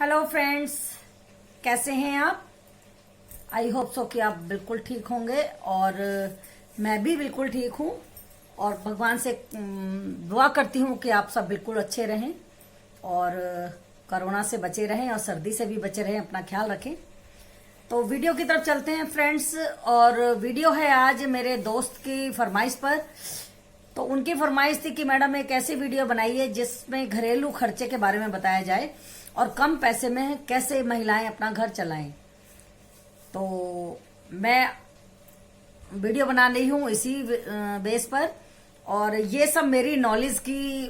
Hello friends, कैसे हैं आप। आई होप सो कि आप बिल्कुल ठीक होंगे और मैं भी बिल्कुल ठीक हूँ और भगवान से दुआ करती हूँ कि आप सब बिल्कुल अच्छे रहें और कोरोना से बचे रहें और सर्दी से भी बचे रहें, अपना ख्याल रखें। तो वीडियो की तरफ चलते हैं फ्रेंड्स। और वीडियो है आज मेरे दोस्त की फरमाइश पर। तो उनकी फरमाइश थी कि मैडम एक ऐसी वीडियो बनाइए जिसमें घरेलू खर्चे के बारे में बताया जाए और कम पैसे में कैसे महिलाएं अपना घर चलाएं। तो मैं वीडियो बना रही हूं इसी बेस पर और ये सब मेरी नॉलेज की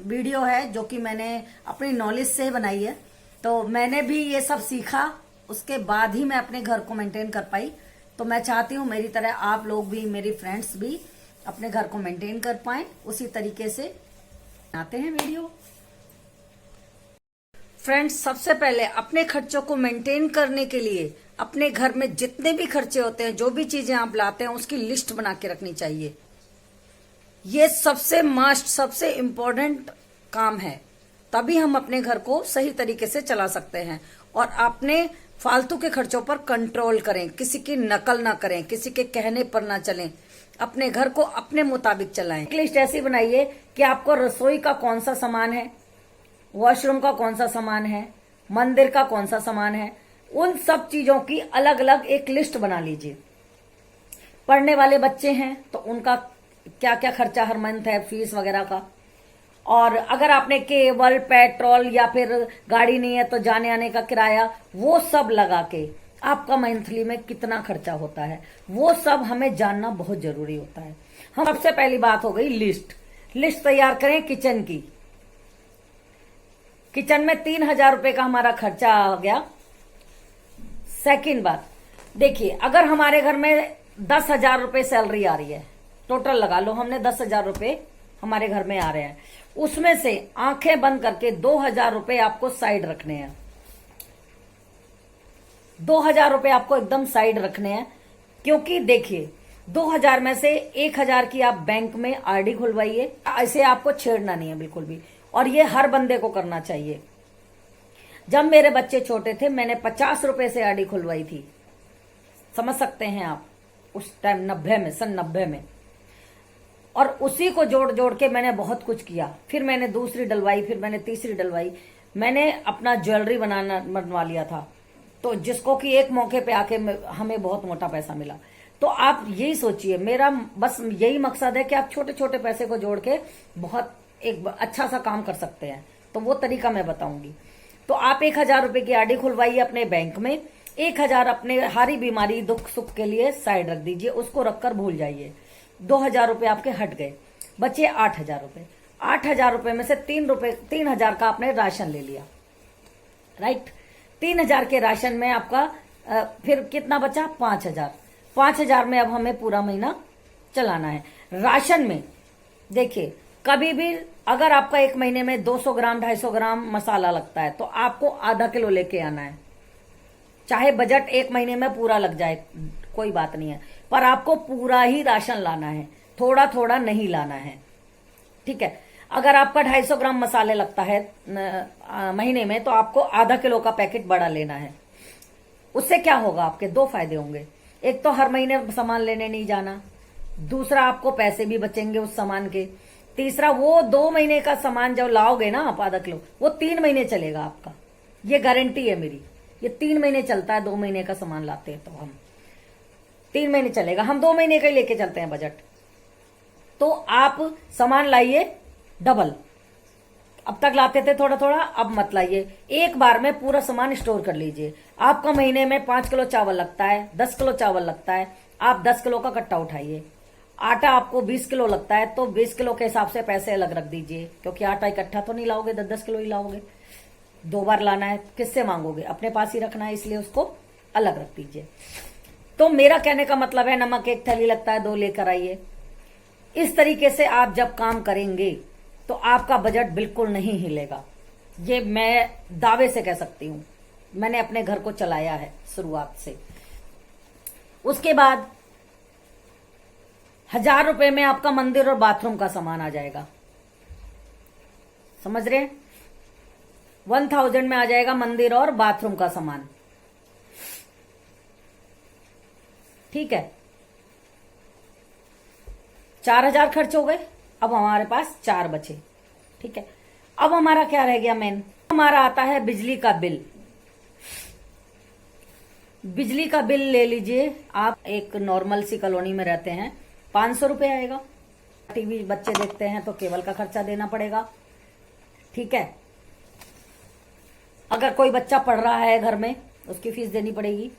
वीडियो है जो कि मैंने अपनी नॉलेज से बनाई है। तो मैंने भी ये सब सीखा, उसके बाद ही मैं अपने घर को मेंटेन कर पाई। तो मैं चाहती हूँ मेरी तरह आप लोग भी, मेरी फ्रेंड्स भी अपने घर को मेंटेन कर पाएं, उसी तरीके से आते हैं वीडियो। फ्रेंड्स, सबसे पहले अपने खर्चों को मेंटेन करने के लिए अपने घर में जितने भी खर्चे होते हैं, जो भी चीजें आप लाते हैं, उसकी लिस्ट बना के रखनी चाहिए। ये सबसे मस्ट, सबसे इम्पोर्टेंट काम है। तभी हम अपने घर को सही तरीके से चला सकते हैं और अपने फालतू के खर्चों पर कंट्रोल करें। किसी की नकल ना करें, किसी के कहने पर ना चलें, अपने घर को अपने मुताबिक चलाएं। एक लिस्ट ऐसी बनाइए कि आपको रसोई का कौन सा सामान है, वॉशरूम का कौन सा सामान है, मंदिर का कौन सा सामान है, उन सब चीजों की अलग अलग एक लिस्ट बना लीजिए। पढ़ने वाले बच्चे हैं तो उनका क्या क्या खर्चा हर मंथ है, फीस वगैरह का। और अगर आपने केबल, पेट्रोल या फिर गाड़ी नहीं है तो जाने आने का किराया, वो सब लगा के आपका मंथली में कितना खर्चा होता है, वो सब हमें जानना बहुत जरूरी होता है। हम सबसे पहली बात हो गई लिस्ट। लिस्ट तैयार करें किचन की। किचन में 3,000 रुपए का हमारा खर्चा आ गया। सेकंड बात, देखिए अगर हमारे घर में 10,000 रुपए सैलरी आ रही है, टोटल लगा लो हमने 10,000 रुपए हमारे घर में आ रहे हैं, उसमें से आंखें बंद करके 2,000 रुपए आपको साइड रखने हैं। 2,000 रुपए आपको एकदम साइड रखने हैं, क्योंकि देखिए 2,000 में से 1,000 की आप बैंक में आरडी खुलवाइए। ऐसे आपको छेड़ना नहीं है बिल्कुल भी, और ये हर बंदे को करना चाहिए। जब मेरे बच्चे छोटे थे मैंने 50 रुपए से आरडी खुलवाई थी, समझ सकते हैं आप, उस टाइम 90 में, सन 90 में। और उसी को जोड़ जोड़ के मैंने बहुत कुछ किया। फिर मैंने दूसरी डलवाई, फिर मैंने तीसरी डलवाई। मैंने अपना ज्वेलरी बनवा लिया था, तो जिसको कि एक मौके पे आके हमें बहुत मोटा पैसा मिला। तो आप यही सोचिए, मेरा बस यही मकसद है कि आप छोटे छोटे पैसे को जोड़ के बहुत एक अच्छा सा काम कर सकते हैं। तो वो तरीका मैं बताऊंगी। तो आप 1,000 रुपए की आरडी खुलवाइए अपने बैंक में। 1,000 अपने हारी बीमारी, दुख सुख के लिए साइड रख दीजिए, उसको रखकर भूल जाइए। 2,000 रुपए आपके हट गए, बचे 8,000 रुपए। 8,000 रुपए में से 3,000 का आपने राशन ले लिया, राइट। 3,000 के राशन में आपका फिर कितना बचा? 5,000। 5,000 में अब हमें पूरा महीना चलाना है। राशन में देखिए, कभी भी अगर आपका एक महीने में 200 ग्राम 250 ग्राम मसाला लगता है तो आपको आधा किलो लेके आना है। चाहे बजट एक महीने में पूरा लग जाए, कोई बात नहीं है, पर आपको पूरा ही राशन लाना है, थोड़ा थोड़ा नहीं लाना है, ठीक है। अगर आपका 250 ग्राम मसाले लगता है महीने में, तो आपको आधा किलो का पैकेट बड़ा लेना है। उससे क्या होगा? आपके दो फायदे होंगे। एक तो हर महीने सामान लेने नहीं जाना, दूसरा आपको पैसे भी बचेंगे उस सामान के, तीसरा वो 2 महीने का सामान जब लाओगे ना आप आधा किलो, वो 3 महीने चलेगा आपका। ये गारंटी है मेरी, ये 3 महीने चलता है। 2 महीने का सामान लाते हैं तो हम 3 महीने चलेगा, हम 2 महीने का ही लेके चलते हैं बजट। तो आप सामान लाइए डबल। अब तक लाते थे थोड़ा थोड़ा, अब मत लाइए, एक बार में पूरा सामान स्टोर कर लीजिए। आपका महीने में 5 किलो चावल लगता है, 10 किलो चावल लगता है, आप 10 किलो का कट्टा उठाइए। आटा आपको 20 किलो लगता है तो 20 किलो के हिसाब से पैसे अलग रख दीजिए, क्योंकि आटा इकट्ठा तो नहीं लाओगे, 10-10 किलो ही लाओगे, 2 बार लाना है, किससे मांगोगे? अपने पास ही रखना है, इसलिए उसको अलग रख दीजिए। तो मेरा कहने का मतलब है, नमक एक थैली लगता है, 2 लेकर आइए। इस तरीके से आप जब काम करेंगे तो आपका बजट बिल्कुल नहीं हिलेगा। ये मैं दावे से कह सकती हूं, मैंने अपने घर को चलाया है शुरुआत से। उसके बाद 1,000 रुपए में आपका मंदिर और बाथरूम का सामान आ जाएगा, समझ रहे हैं? 1000 में आ जाएगा मंदिर और बाथरूम का सामान। ठीक है, 4000 खर्च हो गए। अब हमारे पास 4 बचे। ठीक है, अब हमारा क्या रह गया मेन, हमारा आता है बिजली का बिल। बिजली का बिल ले लीजिए आप, एक नॉर्मल सी कॉलोनी में रहते हैं, 500 रुपये आएगा। टीवी बच्चे देखते हैं तो केबल का खर्चा देना पड़ेगा। ठीक है, अगर कोई बच्चा पढ़ रहा है घर में, उसकी फीस देनी पड़ेगी।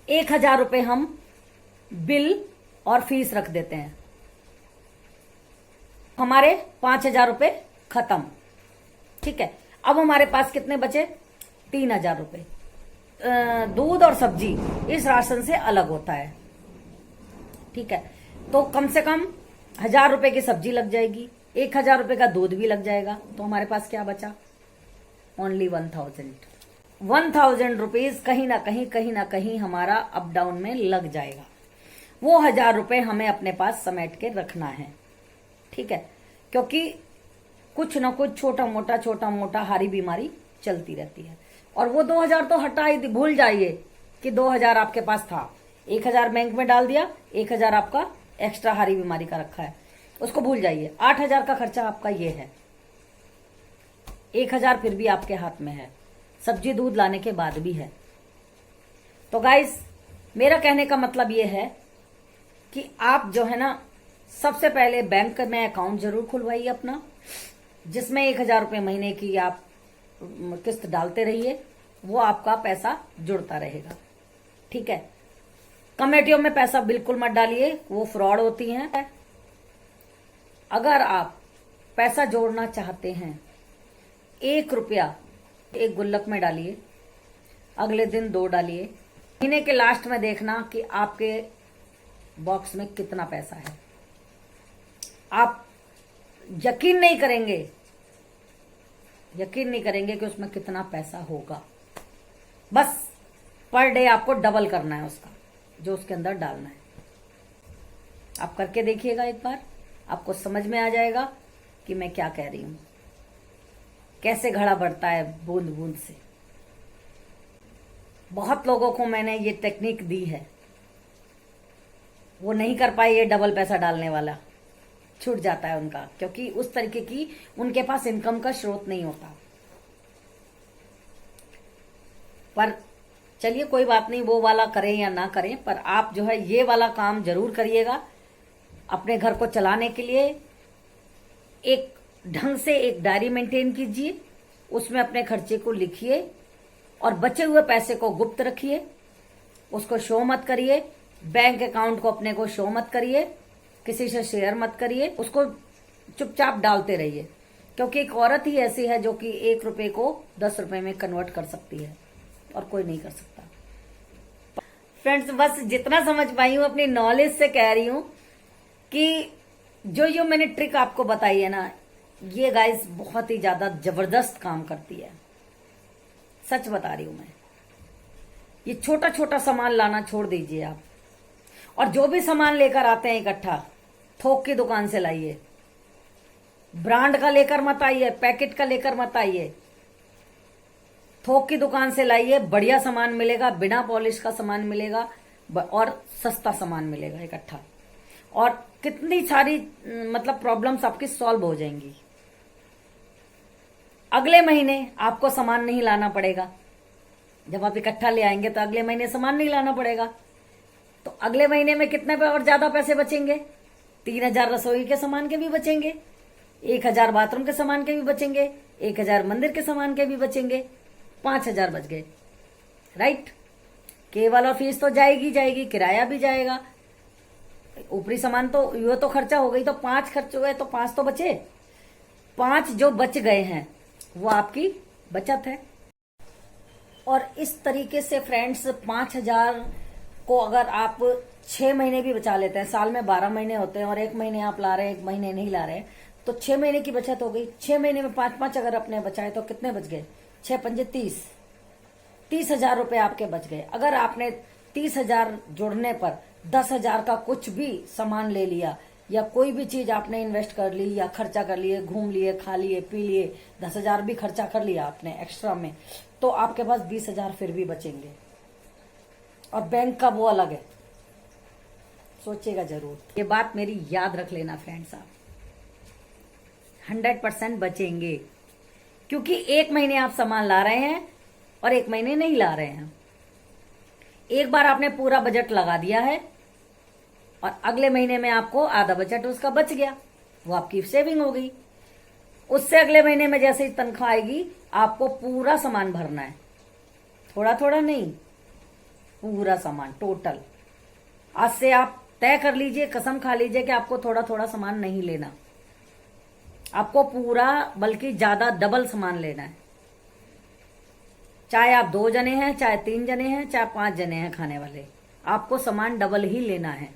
1000 रुपये हम बिल और फीस रख देते हैं, हमारे 5000 रुपये खत्म। ठीक है, अब हमारे पास कितने बचे, 3000 रुपये। दूध और सब्जी इस राशन से अलग होता है। ठीक है, तो कम से कम 1000 रुपये की सब्जी लग जाएगी, 1000 रुपये का दूध भी लग जाएगा। तो हमारे पास क्या बचा, ओनली 1000 रुपीज कहीं ना कहीं हमारा अप डाउन में लग जाएगा। वो 1000 रुपये हमें अपने पास समेट के रखना है। ठीक है, क्योंकि कुछ ना कुछ छोटा मोटा हारी बीमारी चलती रहती है। और वो 2000 तो हटा ही, भूल जाइए कि 2000 आपके पास था। 1000 बैंक में डाल दिया, 1000 आपका एक्स्ट्रा हारी बीमारी का रखा है, उसको भूल जाइए। 8000 का खर्चा आपका ये है, 1000 फिर भी आपके हाथ में है, सब्जी दूध लाने के बाद भी है। तो गाइस, मेरा कहने का मतलब ये है कि आप जो है ना, सबसे पहले बैंक में अकाउंट जरूर खुलवाइए अपना, जिसमें 1000 रुपये महीने की आप किस्त डालते रहिए, वो आपका पैसा जुड़ता रहेगा। ठीक है, कमेटियों में पैसा बिल्कुल मत डालिए, वो फ्रॉड होती हैं। अगर आप पैसा जोड़ना चाहते हैं, 1 रुपया एक गुल्लक में डालिए, अगले दिन 2 डालिए, महीने के लास्ट में देखना कि आपके बॉक्स में कितना पैसा है। आप यकीन नहीं करेंगे कि उसमें कितना पैसा होगा। बस पर डे आपको डबल करना है उसका, जो उसके अंदर डालना है। आप करके देखिएगा एक बार, आपको समझ में आ जाएगा कि मैं क्या कह रही हूं, कैसे घड़ा बढ़ता है बूंद बूंद से। बहुत लोगों को मैंने ये टेक्निक दी है, वो नहीं कर पाए ये डबल पैसा डालने वाला, छूट जाता है उनका, क्योंकि उस तरीके की उनके पास इनकम का स्रोत नहीं होता। पर चलिए कोई बात नहीं, वो वाला करें या ना करें, पर आप जो है ये वाला काम जरूर करिएगा। अपने घर को चलाने के लिए एक ढंग से एक डायरी मेंटेन कीजिए, उसमें अपने खर्चे को लिखिए और बचे हुए पैसे को गुप्त रखिए, उसको शो मत करिए। बैंक अकाउंट को अपने को शो मत करिए, किसी से शेयर मत करिए, उसको चुपचाप डालते रहिए, क्योंकि एक औरत ही ऐसी है जो कि 1 रुपये को 10 रुपये में कन्वर्ट कर सकती है और कोई नहीं कर सकता। फ्रेंड्स, बस जितना समझ पाई हूं अपनी नॉलेज से कह रही हूं कि जो मैंने ट्रिक आपको बताई है ना, ये गाइस बहुत ही ज्यादा जबरदस्त काम करती है। सच बता रही हूं मैं। ये छोटा छोटा सामान लाना छोड़ दीजिए आप, और जो भी सामान लेकर आते हैं इकट्ठा थोक की दुकान से लाइए। ब्रांड का लेकर मत आइए, पैकेट का लेकर मत आइए, थोक की दुकान से लाइए। बढ़िया सामान मिलेगा, बिना पॉलिश का सामान मिलेगा और सस्ता सामान मिलेगा इकट्ठा, और कितनी सारी मतलब प्रॉब्लम्स आपकी सॉल्व हो जाएंगी। अगले महीने आपको सामान नहीं लाना पड़ेगा। जब आप इकट्ठा ले आएंगे तो अगले महीने सामान नहीं लाना पड़ेगा। तो अगले महीने में कितने पे और ज्यादा पैसे बचेंगे? 3000 रसोई के सामान के भी बचेंगे, 1000 बाथरूम के सामान के भी बचेंगे, 1000 मंदिर के सामान के भी बचेंगे, 5000 बच गए। राइट? केवल और फीस तो जाएगी, किराया भी जाएगा, ऊपरी सामान तो ये तो खर्चा हो गई, तो 5 खर्च हुए तो 5 तो बचे। 5 जो बच गए हैं वो आपकी बचत है। और इस तरीके से फ्रेंड्स 5000 को अगर आप 6 महीने भी बचा लेते हैं, साल में 12 महीने होते हैं और 1 महीने आप ला रहे हैं, 1 महीने नहीं ला रहे हैं, तो 6 महीने की बचत हो गई। 6 महीने में 5-5 अगर अपने बचाए तो कितने बच गए? 6 पंजे 30, 30,000 रुपए आपके बच गए। अगर आपने 30,000 जोड़ने पर 10,000 का कुछ भी सामान ले लिया या कोई भी चीज आपने इन्वेस्ट कर ली या खर्चा कर लिए, घूम लिए, खा लिए, पी लिए, 10,000 भी खर्चा कर लिया आपने एक्स्ट्रा में, तो आपके पास 20,000 फिर भी बचेंगे। और बैंक का वो अलग है, सोचिएगा जरूर। ये बात मेरी याद रख लेना फ्रेंड्स, आप 100% बचेंगे, क्योंकि एक महीने आप सामान ला रहे हैं और एक महीने नहीं ला रहे हैं। एक बार आपने पूरा बजट लगा दिया है और अगले महीने में आपको आधा बजट उसका बच गया, वो आपकी सेविंग हो गई। उससे अगले महीने में जैसे ही तनख्वाह आएगी, आपको पूरा सामान भरना है, थोड़ा थोड़ा नहीं, पूरा सामान टोटल। आज से आप तय कर लीजिए, कसम खा लीजिए कि आपको थोड़ा थोड़ा सामान नहीं लेना, आपको पूरा बल्कि ज्यादा डबल सामान लेना है। चाहे आप 2 जने हैं, चाहे 3 जने हैं, चाहे 5 जने हैं खाने वाले, आपको सामान डबल ही लेना है।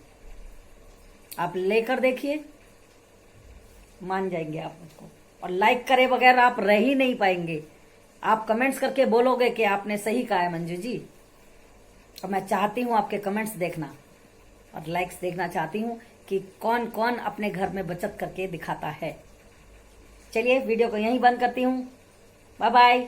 आप लेकर देखिए, मान जाएंगे आप मुझको। और लाइक करे बगैर आप रह ही नहीं पाएंगे, आप कमेंट्स करके बोलोगे कि आपने सही कहा है मंजू जी। और मैं चाहती हूं आपके कमेंट्स देखना और लाइक्स देखना चाहती हूं कि कौन कौन अपने घर में बचत करके दिखाता है। चलिए वीडियो को यहीं बंद करती हूं, बाय बाय।